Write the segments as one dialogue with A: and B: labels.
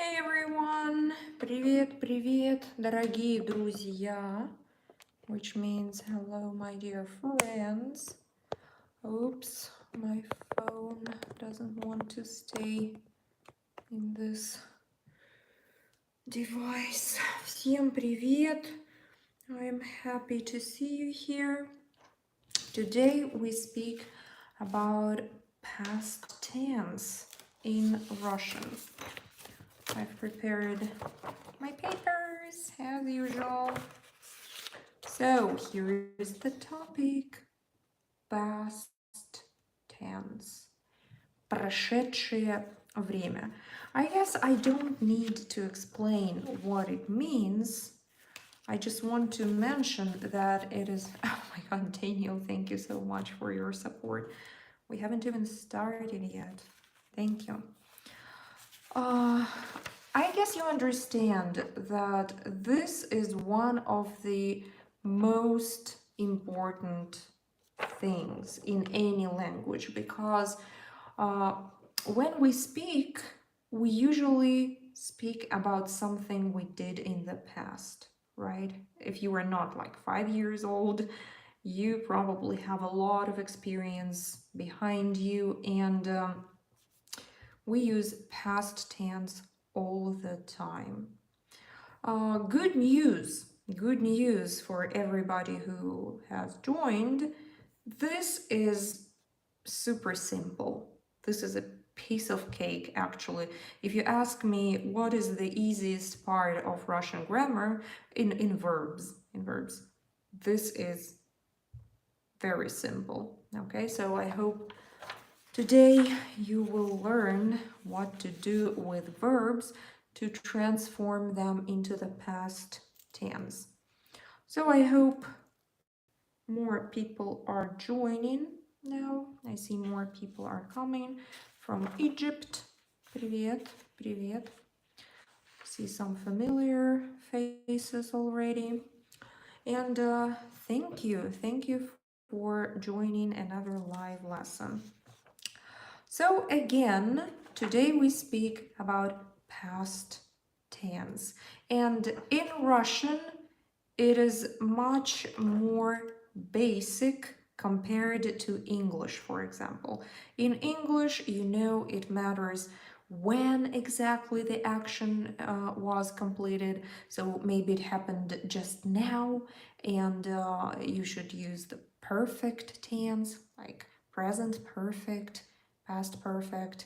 A: Hey everyone! Привет, привет, дорогие друзья! Which means hello, my dear friends. Oops, my phone doesn't want to stay in this device. Всем привет! I'm happy to see you here. Today we speak about past tense in Russian. I've prepared my papers as usual. So here is the topic. Past tense. Прошедшее время. I guess I don't need to explain what it means. I just want to mention that it is... Oh my god, Daniel, thank you so much for your support. We haven't even started yet. Thank you. I guess you understand that this is one of the most important things in any language because when we speak, we usually speak about something we did in the past, right? If you are not like 5 years old, you probably have a lot of experience behind you, and we use past tense all the time. Good news for everybody who has joined. This is super simple. This is a piece of cake, actually. If you ask me what is the easiest part of Russian grammar in verbs, this is very simple. Okay, so I hope today you will learn what to do with verbs to transform them into the past tense. So I hope more people are joining now. I see more people are coming from Egypt. Привет, привет. See some familiar faces already. And thank you for joining another live lesson. So again, today we speak about past tense. And in Russian, it is much more basic compared to English, for example. In English, you know it matters when exactly the action was completed. So maybe it happened just now, and you should use the perfect tense, like present perfect, past perfect.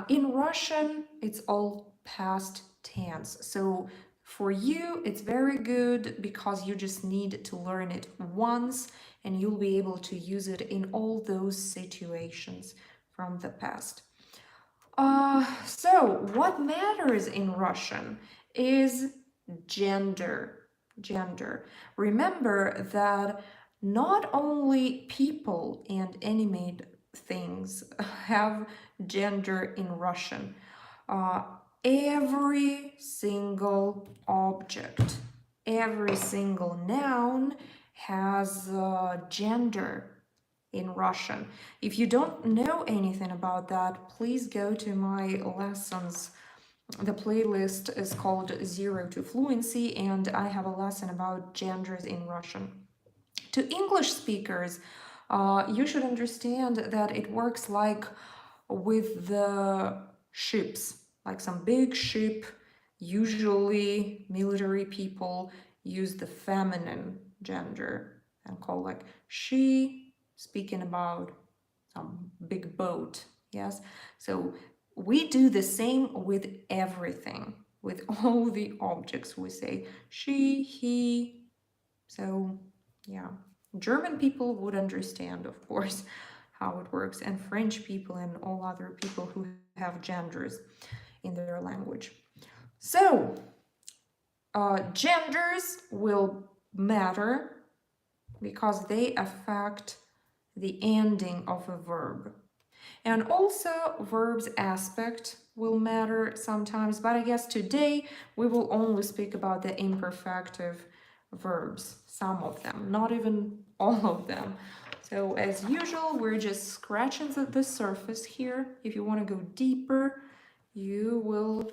A: In Russian, it's all past tense. So for you, it's very good because you just need to learn it once and you'll be able to use it in all those situations from the past. So what matters in Russian is gender. Remember that not only people and animate things have gender in Russian. Every single object, every single noun has gender in Russian. If you don't know anything about that, please go to my lessons. The playlist is called Zero to Fluency, and I have a lesson about genders in Russian. To English speakers, you should understand that it works like with the ships, like some big ship. Usually military people use the feminine gender and call like she, speaking about some big boat. Yes, so we do the same with everything, with all the objects. We say she, he. So yeah, German people would understand, of course, how it works, and French people and all other people who have genders in their language. So genders will matter because they affect the ending of a verb. And also verbs aspect will matter sometimes, but I guess today we will only speak about the imperfective verbs, some of them, not even all of them. So as usual, we're just scratching the surface here. If you want to go deeper, you will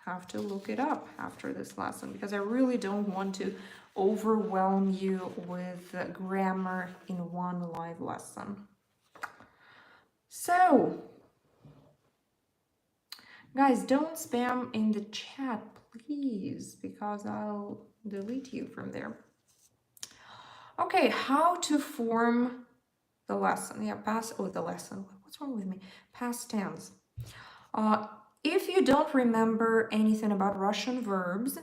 A: have to look it up after this lesson because I really don't want to overwhelm you with grammar in one live lesson. So, guys, don't spam in the chat, please, because I'll delete you from there. Okay, how to form the lesson. Yeah, the lesson. What's wrong with me? Past tense. If you don't remember anything about Russian verbs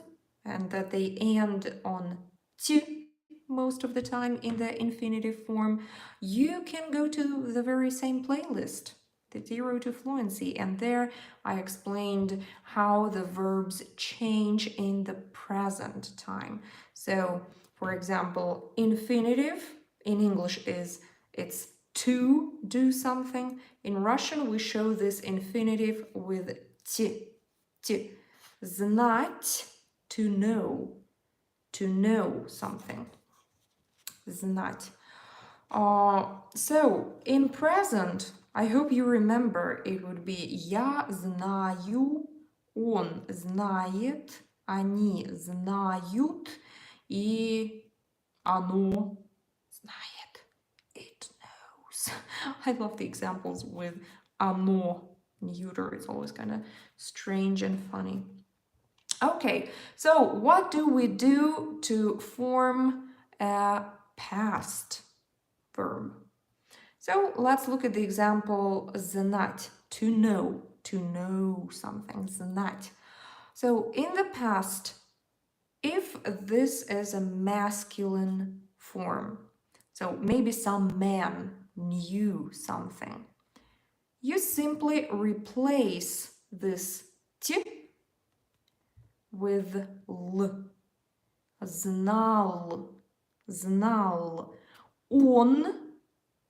A: and that they end on t most of the time in the infinitive form, you can go to the very same playlist, the Zero to Fluency, and there I explained how the verbs change in the present time. So, for example, infinitive in English it's to do something. In Russian, we show this infinitive with t. Знать, to know something. Знать. So, in present, I hope you remember, it would be я знаю, он знает, они знают, и оно знает. It knows. I love the examples with оно, neuter. It's always kind of strange and funny. Okay, so what do we do to form a past verb? So let's look at the example знать, to know something, знать. So in the past, if this is a masculine form, so maybe some man knew something, you simply replace this t with l. Знал, знал. Он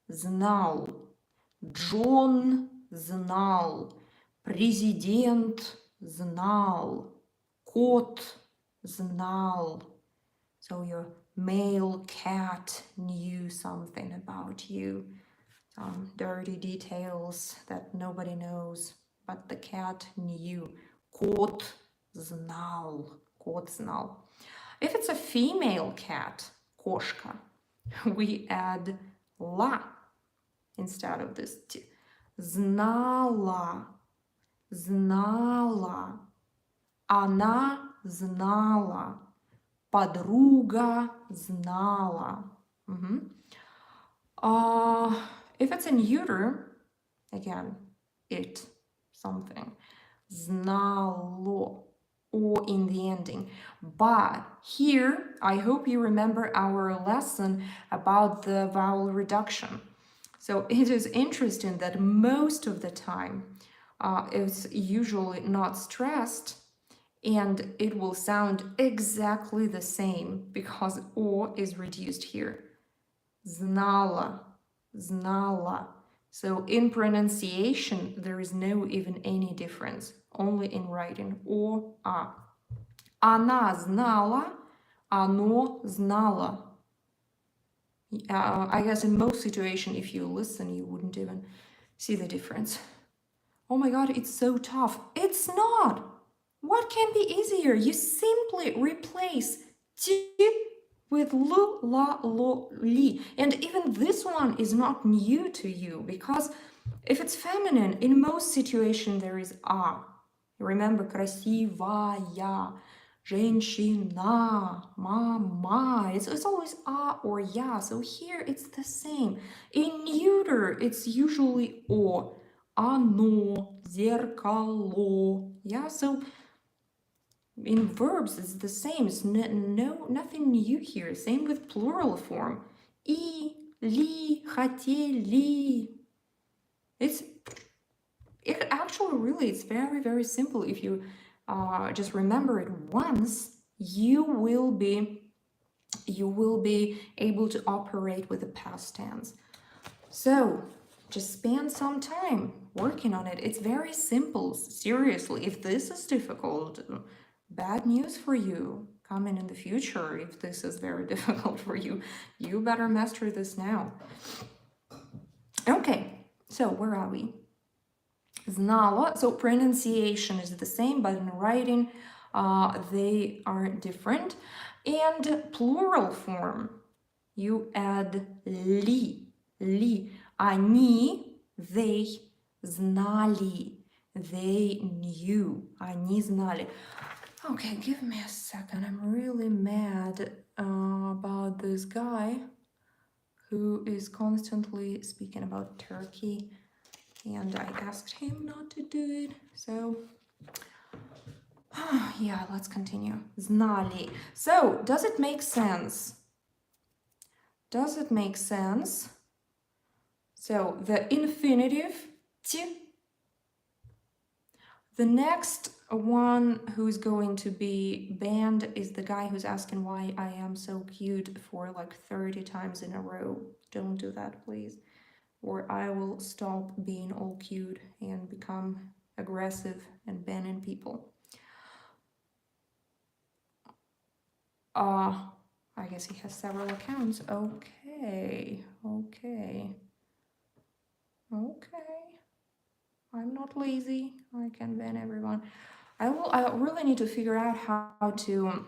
A: знал. Джон знал. Президент знал. Кот знал. So your male cat knew something about you. Some dirty details that nobody knows, but the cat knew. Кот знал. Кот знал. If it's a female cat, кошка, we add la instead of this t. Знала. Знала. Она знала. Подруга знала. If it's a neuter, again, it, something. Знало. Or in the ending. But here, I hope you remember our lesson about the vowel reduction. So it is interesting that most of the time it's usually not stressed and it will sound exactly the same because O is reduced here. Знала, знала. So in pronunciation, there is no even any difference, only in writing. О, а. Она знала, оно знало. I guess in most situations, if you listen, you wouldn't even see the difference. Oh my god, it's so tough. It's not! What can be easier? You simply replace t with l, la, lo, li. And even this one is not new to you because if it's feminine, in most situations there is a. Remember, красивая, женщина, мама. It's always a or ya. So here it's the same. In neuter, it's usually o. Оно, зеркало. Yeah, so in verbs, it's the same. It's nothing new here. Same with plural form. И, ли, хотели. It actually really, it's very, very simple. If you just remember it once, you will be able to operate with the past tense. So just spend some time working on it. It's very simple. Seriously, if this is difficult, bad news for you coming in the future. If this is very difficult for you, you better master this now. Okay, so where are we? Znala. So pronunciation is the same, but in writing they are different. And plural form, you add li. Li. Они, they, знали. They knew. Они знали. Okay, give me a second. I'm really mad about this guy who is constantly speaking about Turkey, and I asked him not to do it. So, yeah, let's continue. Знали. So, does it make sense? Does it make sense? So, the infinitive ti. The next one who's going to be banned is the guy who's asking why I am so cute for like 30 times in a row. Don't do that, please. Or I will stop being all cute and become aggressive and banning people. I guess he has several accounts. Okay. I'm not lazy. I can ban everyone. I really need to figure out how to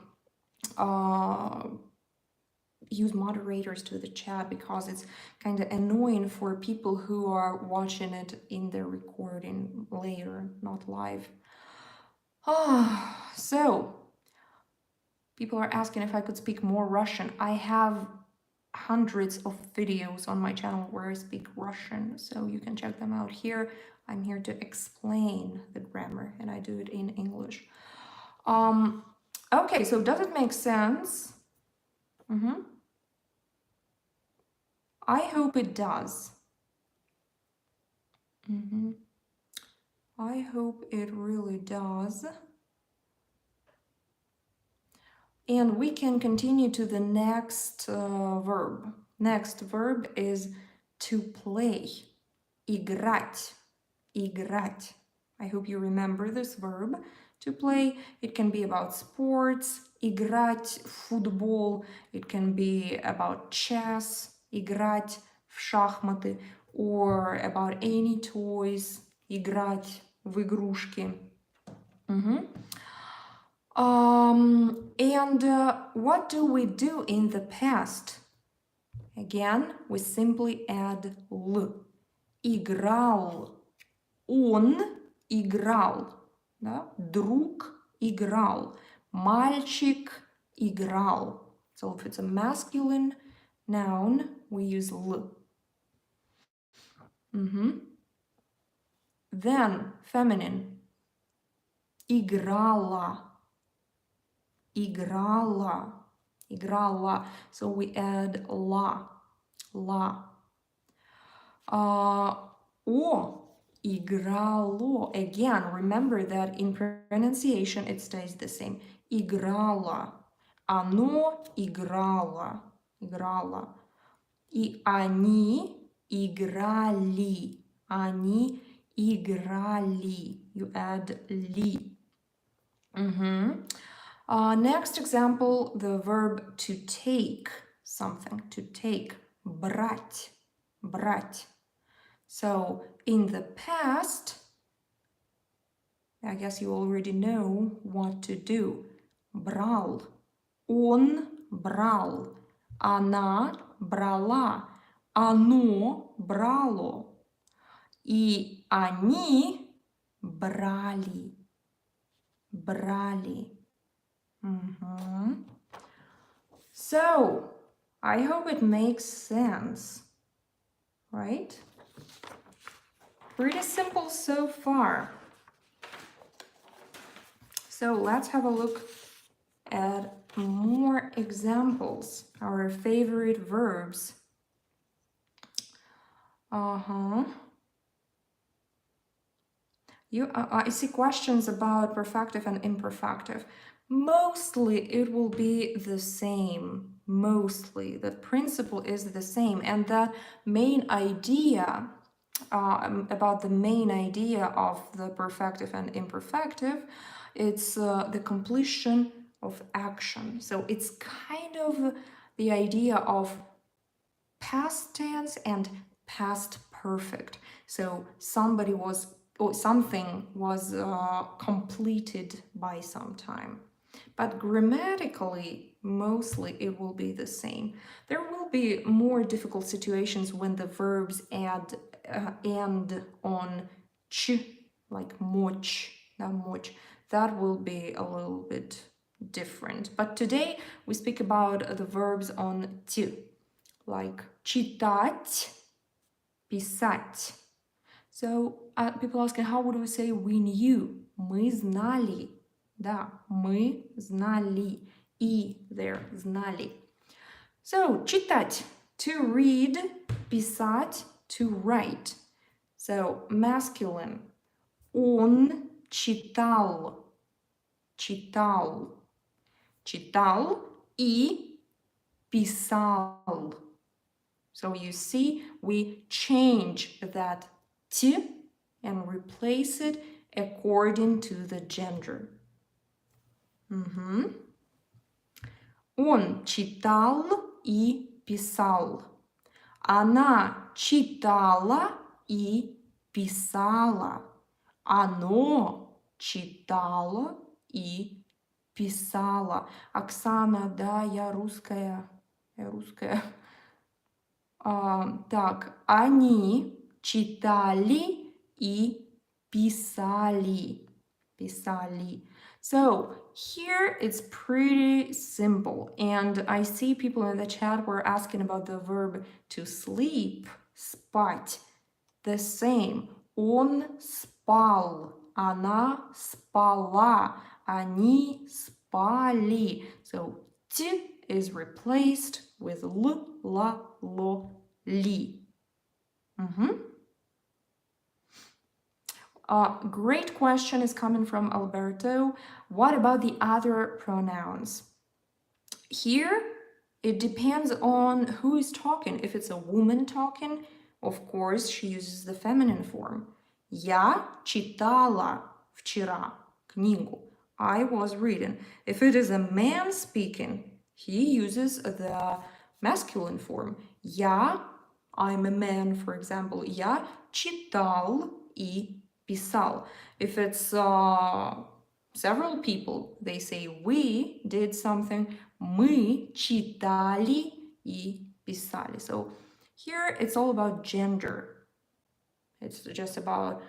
A: use moderators to the chat, because it's kind of annoying for people who are watching it in the recording later, not live. So people are asking if I could speak more Russian. I have hundreds of videos on my channel where I speak Russian, so you can check them out here. I'm here to explain the grammar, and I do it in English. Okay, so does it make sense? I hope it does. I hope it really does. And we can continue to the next verb. Next verb is to play. Играть. Играть. I hope you remember this verb. To play, it can be about sports. Играть футбол. It can be about chess. Играть в шахматы. Or about any toys. Играть в игрушки. What do we do in the past? Again, we simply add l. Играл. Он играл. Да? Друг играл. Мальчик играл. So if it's a masculine noun, we use l. Then feminine. Играла. Играла. Играла. So we add la. La. О играло. Again, remember that in pronunciation it stays the same. Играла. Оно играло. Играла. И они играли. Они играли. You add ли. Next example, the verb to take something. To take. Брать. Брать. So, in the past, I guess you already know what to do. Брал. Он брал. Она брала. Оно брало. И они брали. Брали. So, I hope it makes sense, right? Pretty simple so far. So let's have a look at more examples, our favorite verbs. I see questions about perfective and imperfective. Mostly it will be the same. Mostly the principle is the same, and the main idea about the main idea of the perfective and imperfective, it's the completion of action. So it's kind of the idea of past tense and past perfect. So somebody was or something was completed by some time. But grammatically, mostly it will be the same. There will be more difficult situations when the verbs end on ch, like moch, moch. That will be a little bit different. But today we speak about the verbs on t, like читать, писать. So people asking, how would we say we knew? Мы знали. Да, мы знали. И there, знали. So, читать, to read, писать, to write. So, masculine. Он читал. Читал. Читал и писал. So you see, we change that t and replace it according to the gender. Он читал и писал. Она читала и писала. Оно читало и писала. Оксана, да, я русская. Так, они читали и писали. So here it's pretty simple, and I see people in the chat were asking about the verb to sleep, спать. The same. Он спал, она спала, они спали. So t is replaced with l, la, lo, li. Great question is coming from Alberto. What about the other pronouns? Here, it depends on who is talking. If it's a woman talking, of course, she uses the feminine form. Я читала вчера книгу. I was reading. If it is a man speaking, he uses the masculine form. I'm a man, for example. Я читал и писал. If it's several people, they say we did something. Мы читали и писали. So here it's all about gender. It's just about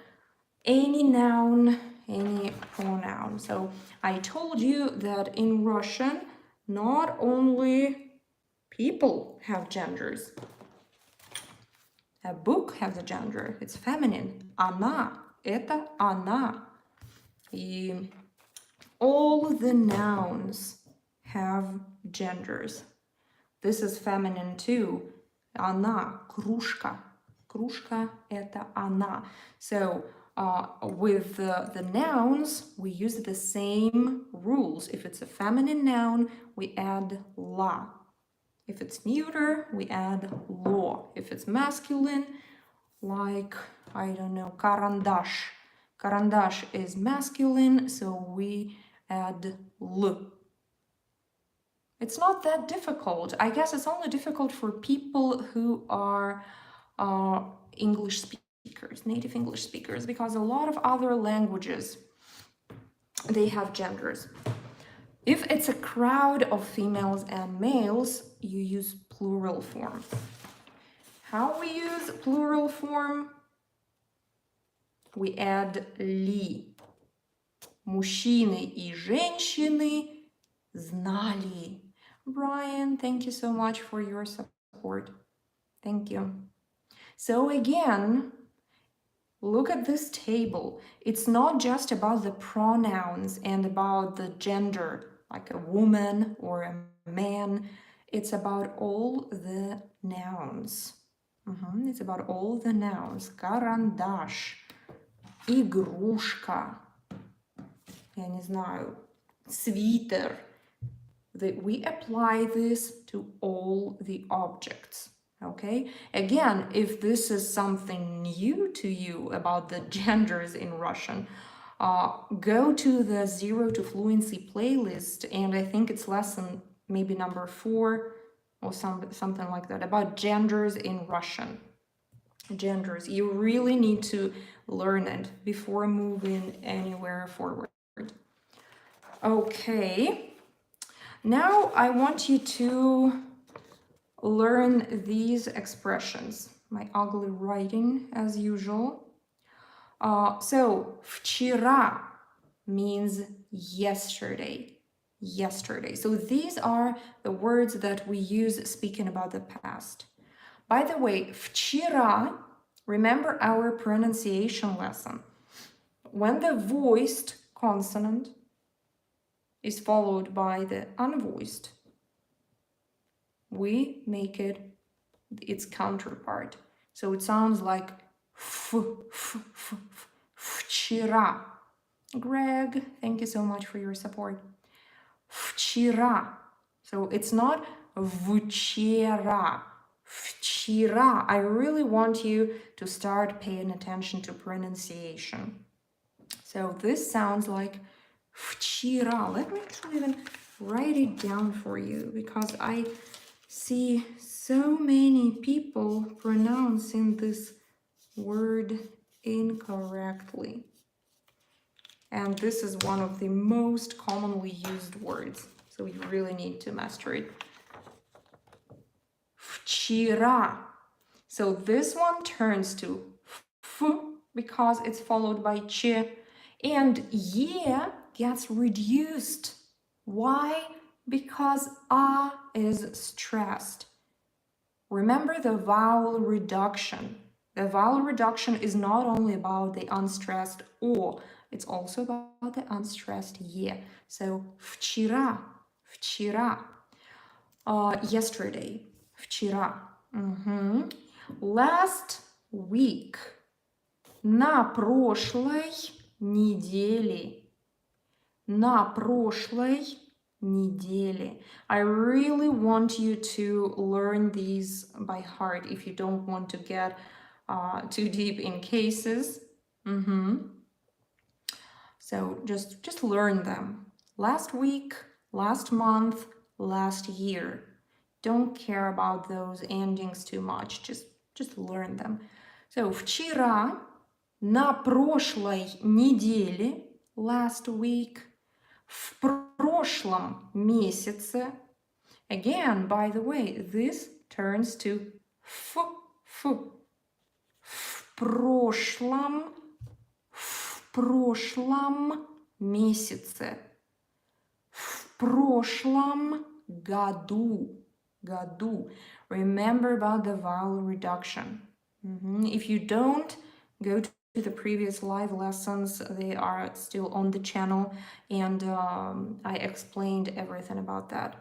A: any noun, any pronoun. So I told you that in Russian, not only people have genders. A book has a gender. It's feminine. Она. Это она. И all the nouns have genders. This is feminine too. Она. Кружка. Кружка – это она. So with the nouns, we use the same rules. If it's a feminine noun, we add la. If it's neuter, we add lo. If it's masculine, like, I don't know, карандаш. Карандаш is masculine, so we add l. It's not that difficult. I guess it's only difficult for people who are English speakers, native English speakers, because a lot of other languages, they have genders. If it's a crowd of females and males, you use plural form. How we use plural form? We add ли. Мужчины и женщины знали. Brian, thank you so much for your support. Thank you. So again, look at this table. It's not just about the pronouns and about the gender, like a woman or a man. It's about all the nouns. It's about all the nouns. Карандаш, игрушка, я не знаю, свитер. We apply this to all the objects. Okay, again, if this is something new to you about the genders in Russian, go to the Zero to Fluency playlist, and I think it's lesson maybe number 4 or something like that, about genders in Russian. Genders. You really need to learn it before moving anywhere forward. Okay, now I want you to learn these expressions. My ugly writing as usual. So, вчера means yesterday. Yesterday. So these are the words that we use speaking about the past. By the way, вчера, remember our pronunciation lesson. When the voiced consonant is followed by the unvoiced, we make it its counterpart. So it sounds like вчера. Greg, thank you so much for your support. Вчера. So it's not вчера. Вчера. I really want you to start paying attention to pronunciation. So this sounds like вчера. Let me actually even write it down for you because I see so many people pronouncing this word incorrectly. And this is one of the most commonly used words. So you really need to master it. Вчера. So this one turns to f because it's followed by ch. And ye gets reduced. Why? Because a is stressed. Remember the vowel reduction. The vowel reduction is not only about the unstressed o, it's also about the unstressed ye. So вчера, вчера. Yesterday, вчера. Last week. На прошлой неделе. На прошлой неделе. I really want you to learn these by heart if you don't want to get too deep in cases. So just learn them. Last week, last month, last year. Don't care about those endings too much. Just learn them. So вчера, на прошлой неделе, last week, в прошлом месяце. Again, by the way, this turns to f. В прошлом месяце. В прошлом году. Remember about the vowel reduction. If you don't, go to the previous live lessons. They are still on the channel, and I explained everything about that.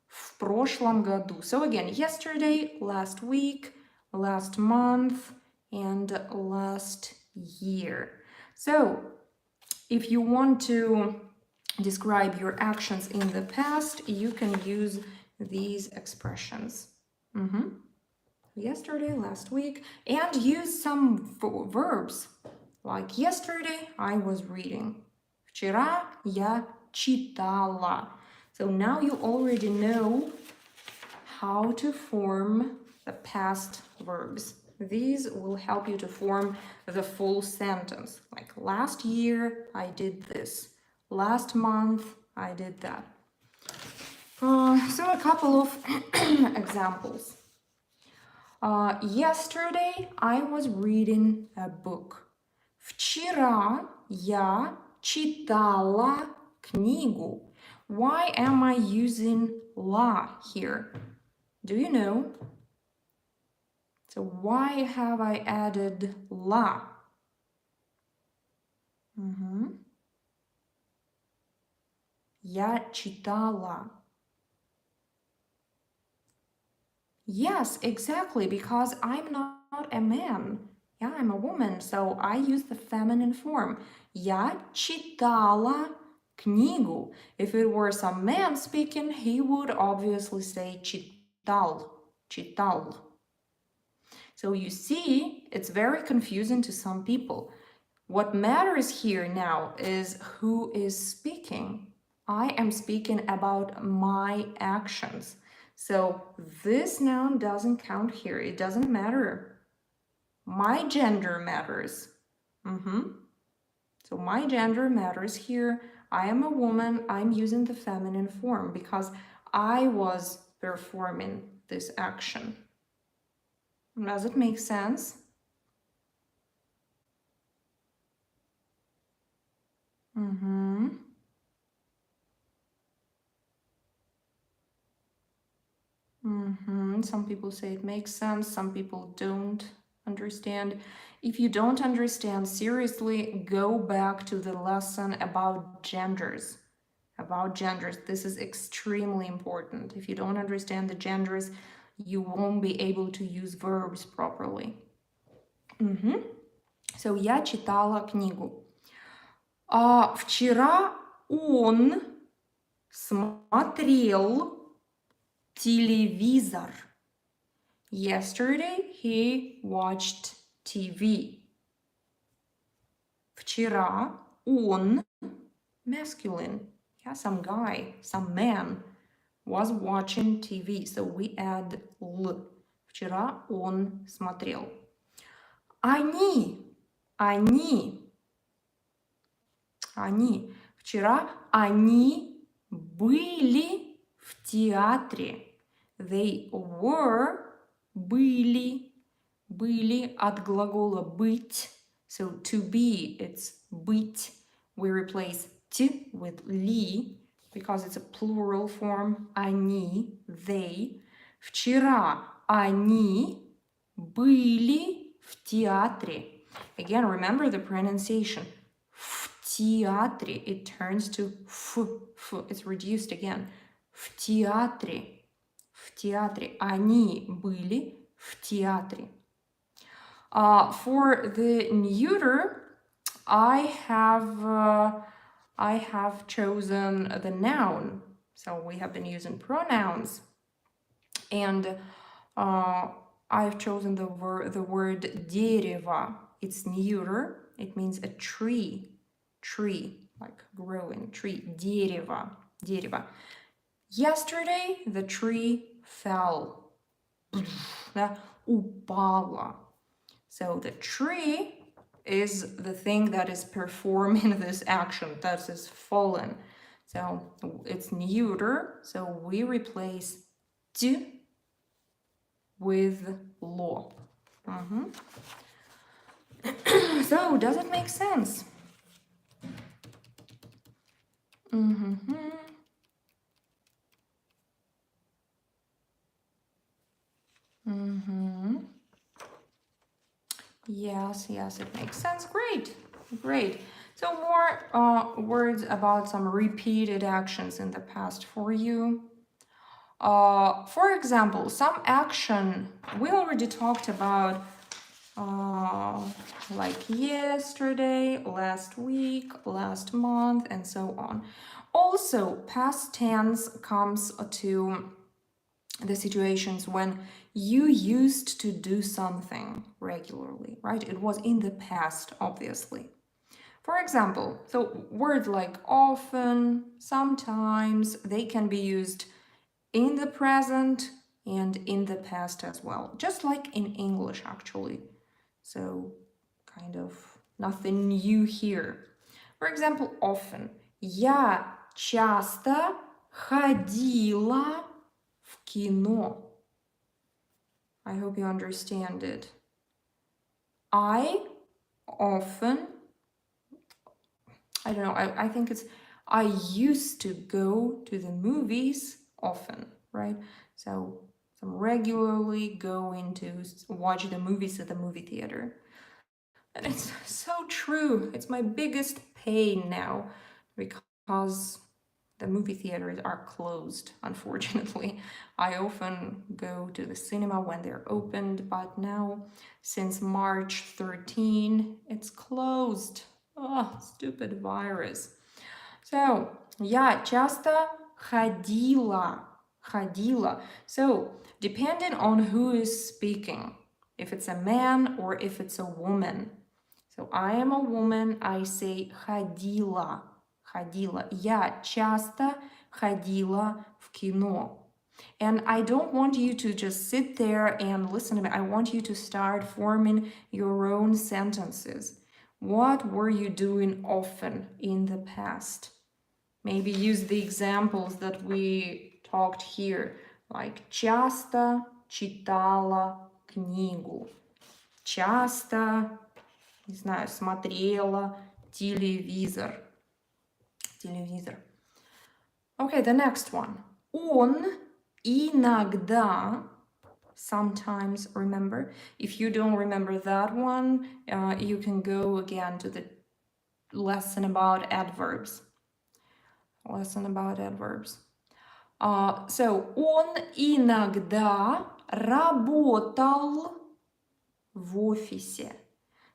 A: В прошлом году. So again, yesterday, last week, last month, and last year. So if you want to describe your actions in the past, you can use these expressions. Yesterday, last week, and use some verbs. Like yesterday, I was reading. Вчера я читала. So now you already know how to form the past verbs. These will help you to form the full sentence. Like last year, I did this. Last month, I did that. So a couple of examples. Yesterday, I was reading a book. Вчера я читала книгу. Why am I using la here? Do you know? So why have I added la? Я читала. Yes, exactly, because I'm not a man. Yeah, I'm a woman, so I use the feminine form. Я читала книгу. If it were some man speaking, he would obviously say читал. So you see, it's very confusing to some people. What matters here now is who is speaking. I am speaking about my actions. So this noun doesn't count here. It doesn't matter. My gender matters. So my gender matters here. I am a woman. I'm using the feminine form because I was performing this action. Does it make sense? Some people say it makes sense, some people don't understand. If you don't understand, seriously, go back to the lesson about genders. This is extremely important. If you don't understand the genders, you won't be able to use verbs properly. So, я читала книгу. Вчера он смотрел телевизор. Yesterday he watched TV. Вчера он, masculine, yeah, some guy, some man, was watching TV. So we add l. Вчера он смотрел. Они. Вчера они были в театре. They were, были от глагола быть. So to be, it's быть. We replace t with ли because it's a plural form. Они, they. Вчера они были в театре. Again, remember the pronunciation. В театре. It turns to f. It's reduced again. В театре. Они были в театре. For the neuter, I have chosen the noun. So we have been using pronouns. And I've chosen the word дерево. It's neuter. It means a tree. Tree, like growing tree. Дерево. Yesterday, the tree fell. Упала. So the tree is the thing that is performing this action, that is fallen. So it's neuter, so we replace t with lo. So does it make sense? Yes, it makes sense. Great. So more words about some repeated actions in the past for you. For example, some action we already talked about, like yesterday, last week, last month, and so on. Also, past tense comes to the situations when you used to do something regularly, right? It was in the past, obviously. For example, so words like often, sometimes, they can be used in the present and in the past as well, just like in English, actually. So, kind of nothing new here. For example, often. Я часто ходила в кино. I hope you understand it. I often, I don't know, I think it's, I used to go to the movies often, right? So I'm regularly going to watch the movies at the movie theater. And it's so true. It's my biggest pain now because the movie theaters are closed, unfortunately. I often go to the cinema when they're opened, but now, since March 13, it's closed. Oh, stupid virus. So, я часто ходила. So, depending on who is speaking, if it's a man or if it's a woman. So, I am a woman, I say ходила. Я часто ходила в кино. And I don't want you to just sit there and listen to me. I want you to start forming your own sentences. What were you doing often in the past? Maybe use the examples that we talked here, like часто читала книгу. Часто, не знаю, смотрела телевизор. Okay, the next one. Он иногда, sometimes, remember. If you don't remember that one, you can go again to the lesson about adverbs. So, он иногда работал в офисе.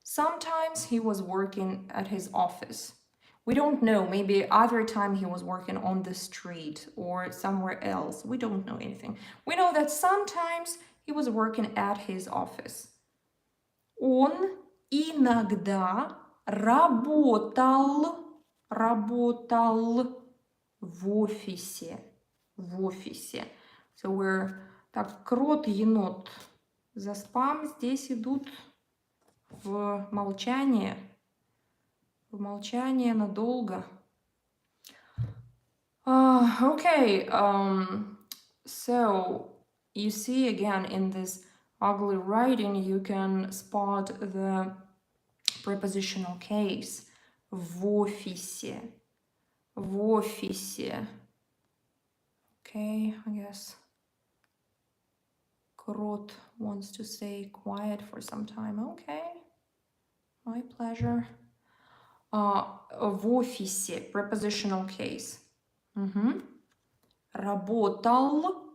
A: Sometimes he was working at his office. We don't know, maybe other time he was working on the street or somewhere else. We don't know anything. We know that sometimes he was working at his office. Он иногда работал в офисе. So we're... Так, крот, енот. За спам здесь идут в молчание. В молчание надолго. Okay, so you see again in this ugly writing, you can spot the prepositional case. В офисе. Okay, I guess Крот wants to stay quiet for some time. Okay, my pleasure. В офисе, prepositional case. Работал,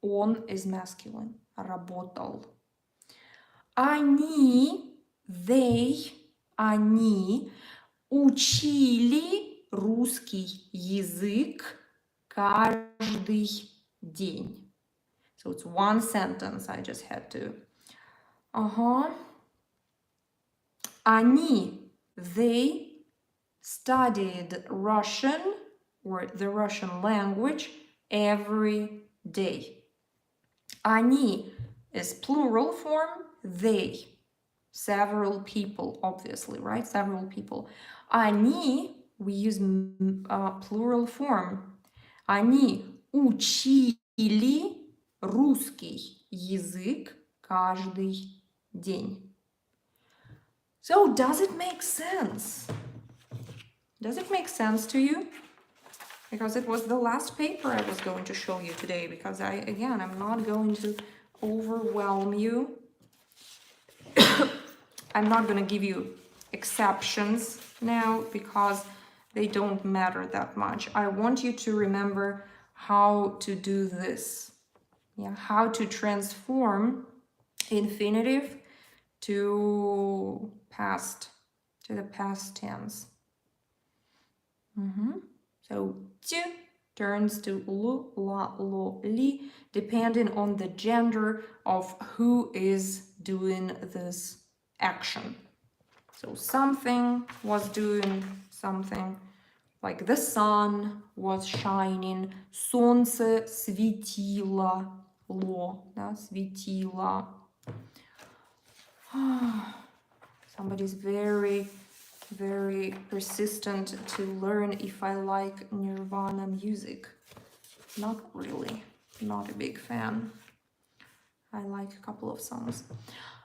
A: он is masculine. Работал. Они учили русский язык каждый день. So it's one sentence, I just had to. They studied Russian or the Russian language every day. Они is plural form, they. Several people, obviously, right? Several people. Они, we use plural form. Они учили русский язык каждый день. So, does it make sense? Does it make sense to you? Because it was the last paper I was going to show you today, because I'm not going to overwhelm you. I'm not going to give you exceptions now because they don't matter that much. I want you to remember how to do this. Yeah, how to transform infinitive to the past tense. So, t turns to l, la, lo, li, depending on the gender of who is doing this action. So something was doing something, like the sun was shining, солнце светило, ло, да, светило. Somebody's very, very persistent to learn if I like Nirvana music. Not really, not a big fan. I like a couple of songs.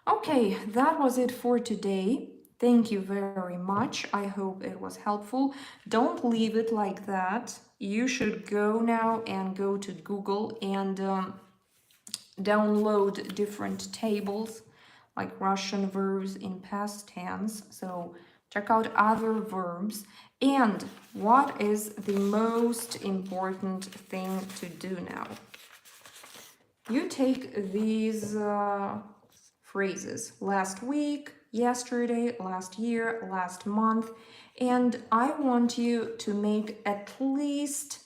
A: Okay, that was it for today. Thank you very much. I hope it was helpful. Don't leave it like that. You should go now and go to Google and download different tables like Russian verbs in past tense. So check out other verbs. And what is the most important thing to do now? You take these phrases, last week, yesterday, last year, last month, and I want you to make at least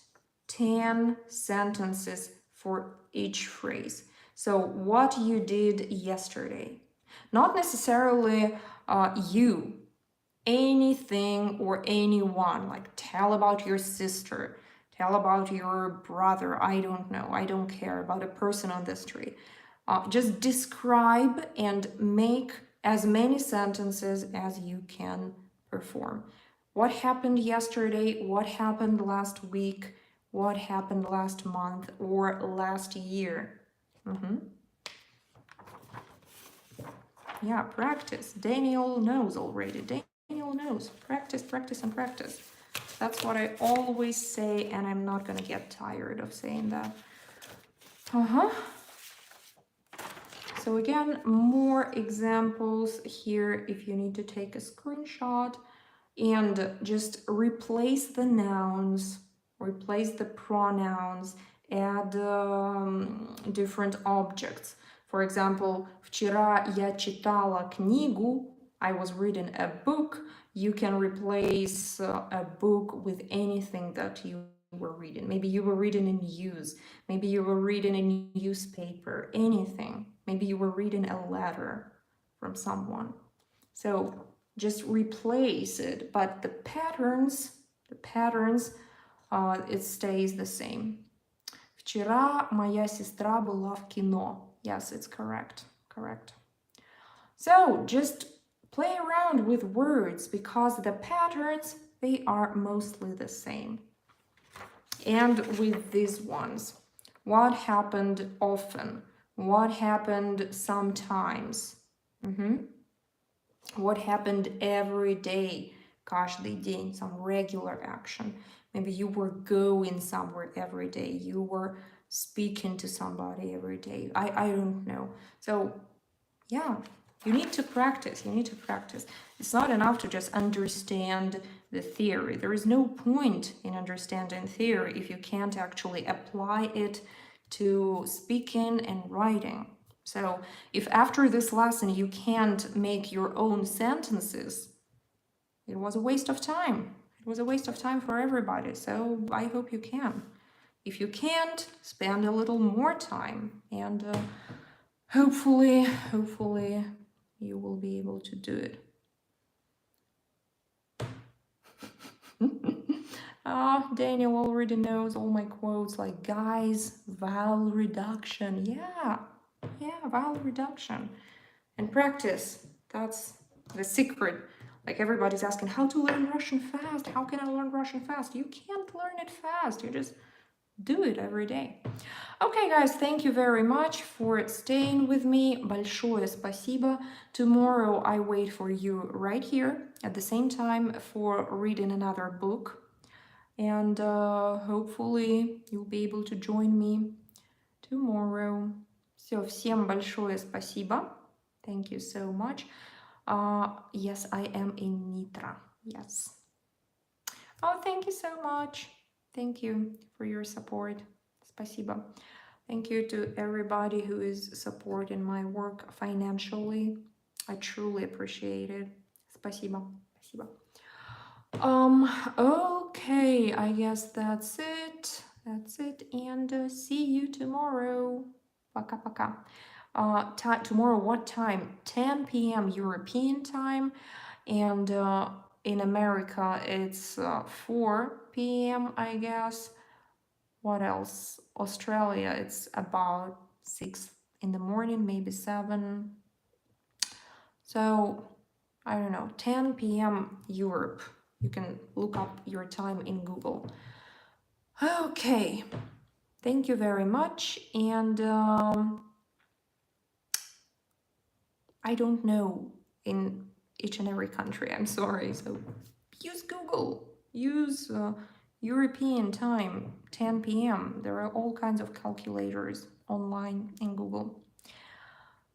A: 10 sentences for each phrase. So what you did yesterday. Not necessarily you, anything or anyone, like tell about your sister, tell about your brother, I don't know, I don't care, about a person on the street. Just describe and make as many sentences as you can perform. What happened yesterday? What happened last week? What happened last month or last year? Yeah, practice. Daniel knows already. Daniel knows. Practice, practice, and practice. That's what I always say, and I'm not gonna get tired of saying that. So again, more examples here if you need to take a screenshot, and just replace the nouns, replace the pronouns, add different objects. For example, вчера я читала книгу, I was reading a book. You can replace a book with anything that you were reading. Maybe you were reading a news, maybe you were reading a newspaper, anything. Maybe you were reading a letter from someone. So just replace it, but the patterns, it stays the same. Вчера моя сестра была в кино. Yes, it's correct. So just play around with words because the patterns, they are mostly the same. And with these ones, what happened often? What happened sometimes? What happened every day? Каждый день, some regular action. Maybe you were going somewhere every day. You were speaking to somebody every day. I don't know. So yeah, you need to practice. It's not enough to just understand the theory. There is no point in understanding theory if you can't actually apply it to speaking and writing. So if after this lesson you can't make your own sentences, it was a waste of time. It was a waste of time for everybody. So I hope you can. If you can't, spend a little more time, and hopefully you will be able to do it. Daniel already knows all my quotes, like, guys, vowel reduction. Yeah, vowel reduction. And practice, that's the secret. Like, everybody's asking how to learn Russian fast. How can I learn Russian fast? You can't learn it fast. You just do it every day. Okay, guys, thank you very much for staying with me. Большое спасибо. Tomorrow I wait for you right here at the same time for reading another book. And hopefully you'll be able to join me tomorrow. Все, всем большое спасибо. Thank you so much. Yes, I am in Nitra. Yes. Oh, thank you so much. Thank you for your support. Спасибо. Thank you to everybody who is supporting my work financially. I truly appreciate it. Спасибо. Okay, I guess that's it. And see you tomorrow. Пока-пока. Tomorrow, what time? 10 p.m. European time, and in America it's 4 p.m. I guess. What else? Australia, it's about 6 in the morning, maybe 7. So I don't know, 10 p.m. Europe. You can look up your time in Google. Okay, thank you very much. And I don't know in each and every country, I'm sorry. So use Google, use European time, 10 p.m. There are all kinds of calculators online in Google.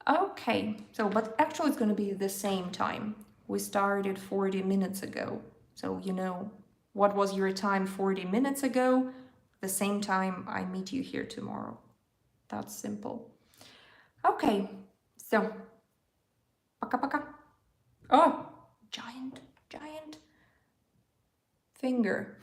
A: Okay, so but actually it's going to be the same time. We started 40 minutes ago. So you know what was your time 40 minutes ago? The same time I meet you here tomorrow. That's simple. Okay, so пока-пока. Oh, giant finger.